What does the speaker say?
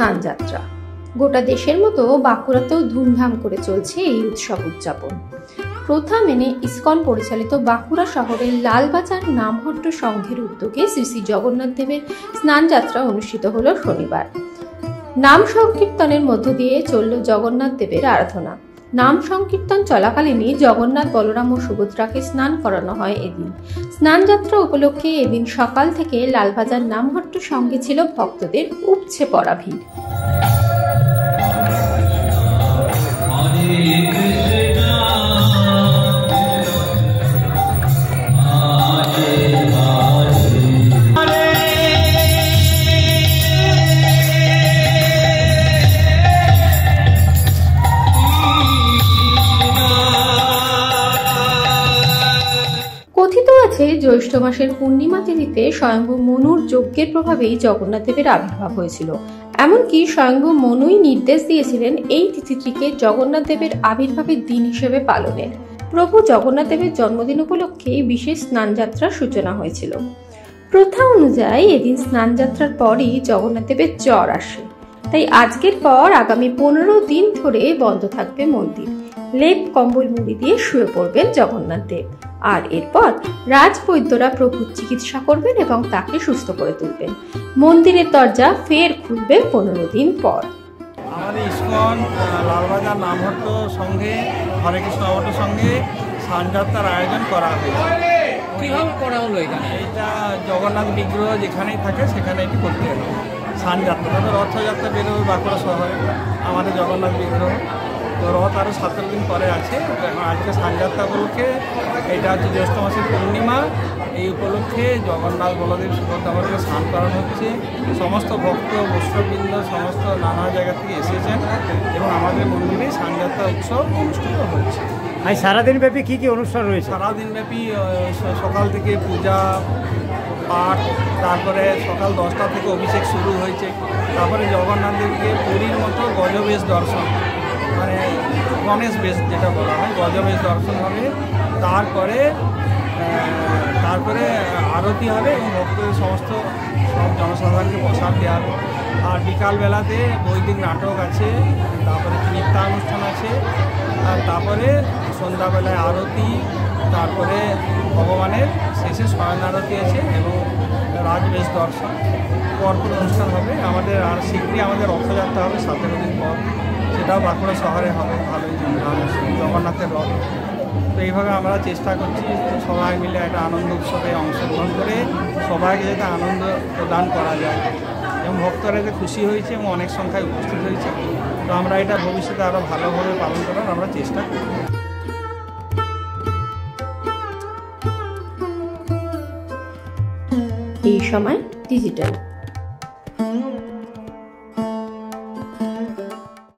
স্নানযাত্রা। গোটা দেশের মতো বাঁকুড়াতেও ধুমধাম করে চলছে এই উৎসব উদযাপন। প্রথা মেনে ইসকন পরিচালিত বাঁকুড়া শহরের লালবাজার নামহট্ট সংঘের উদ্যোগে শ্রী শ্রী জগন্নাথ দেবের স্নানযাত্রা অনুষ্ঠিত হল শনিবার। নাম সংকীর্তনের মধ্য দিয়ে চলল জগন্নাথ দেবের আরাধনা। নাম সংকীর্তন চলাকালীনই জগন্নাথ, বলরাম ও সুভদ্রাকে স্নান করানো হয় এদিন। স্নানযাত্রা উপলক্ষে এদিন সকাল থেকে লালবাজার নামহট্ট সংঘে ছিল ভক্তদের উপচে পড়া ভিড়। কথিত আছে, জ্যৈষ্ঠ মাসের পূর্ণিমা তিথিতে স্বয়ংভূ মনুর যজ্ঞের প্রভাবেই জগন্নাথ দেবের আবির্ভাব হয়েছিল। এমনকি স্বয়ংভূ মনুই নির্দেশ দিয়েছিলেন এই তিথিটিকে জগন্নাথ দেবের আবির্ভাবের দিন হিসেবে পালনের। প্রভু জগন্নাথ দেবের জন্মদিন উপলক্ষে বিশেষ স্নানযাত্রার সূচনা হয়েছিল। প্রথা অনুযায়ী এদিন স্নানযাত্রার পরই জগন্নাথ দেবের জ্বর আসে, তাই আজকের পর আগামী 15 দিন ধরে বন্ধ থাকবে মন্দির। লেপ কম্বল মুড়ি দিয়ে শুয়ে পড়বেন জগন্নাথ দেব, আর এরপর রাজবৈদ্যরা প্রভুর চিকিৎসা করবেন এবং তাকে সুস্থ করে তুলবেন। মন্দিরের দরজা ফের খুলবে 15 দিন পর। আমাদের ইসকন লালবাজার নামহট্ট সংঘে, হরে কৃষ্ণ নামহট্ট সংঘে স্নানযাত্রার আয়োজন করা হয়েছে। কিভাবে করা হলো এখানে? এইটা জগন্নাথ বিগ্রহ যেখানেই থাকে সেখানে এটি করতে হবে স্নানযাত্রা। তাদের রথযাত্রা বেরোবে বাঁকুড়া শহরে আমাদের জগন্নাথ বিগ্রহ। তো রথ আরও 17 দিন পরে আছে। এখন আজকে স্নানযাত্রা উপলক্ষে, এটা হচ্ছে জ্যৈষ্ঠ মাসের পূর্ণিমা, এই উপলক্ষে জগন্নাথ, বলদেব, সুভদ্রাকে স্নান করানো হচ্ছে। সমস্ত ভক্ত, বৈষ্ণববৃন্দ সমস্ত নানা জায়গা থেকে এসেছেন এবং আমাদের মন্দিরে স্নানযাত্রা উৎসব অনুষ্ঠিত হচ্ছে। আর সারাদিন ব্যাপী কী কী অনুষ্ঠান রয়েছে? সারাদিন ব্যাপী সকাল থেকে পূজা পাঠ, তারপরে সকাল 10টা থেকে অভিষেক শুরু হয়েছে। তারপরে জগন্নাথ দেবকে পুরীর মতো গজবেশ দর্শন, মানে গণেশ বেশ যেটা বলা হয়, গজবেশ দর্শন হবে। তারপরে আরতি হবে এবং ভক্তদের সব জনসাধারণকে প্রসাদ দেওয়া হবে। আর বিকালবেলাতে বৈদিক নাটক আছে, তারপরে নৃত্যানুষ্ঠান আছে, আর তারপরে সন্ধ্যাবেলায় আরতি, তারপরে ভগবানের শেষে শয়ন আরতি আছে এবং রাজবেশ দর্শন, পরপর অনুষ্ঠান হবে। আমাদের আর শীঘ্রই আমাদের রথযাত্রা হবে 17 দিন পর, সেটাও বাঁকুড়া শহরে হবে ভালোই জগন্নাথের রথ। তো এইভাবে আমরা চেষ্টা করছি সবাই মিলে একটা আনন্দ উৎসবে অংশগ্রহণ করে সবাইকে যাতে আনন্দ প্রদান করা যায় এবং ভক্তরা যাতে খুশি হয়েছে এবং অনেক সংখ্যায় উপস্থিত হয়েছে। তো আমরা এটা ভবিষ্যতে আরও ভালোভাবে পালন করার আমরা চেষ্টা করি। এই সময় ডিজিটাল।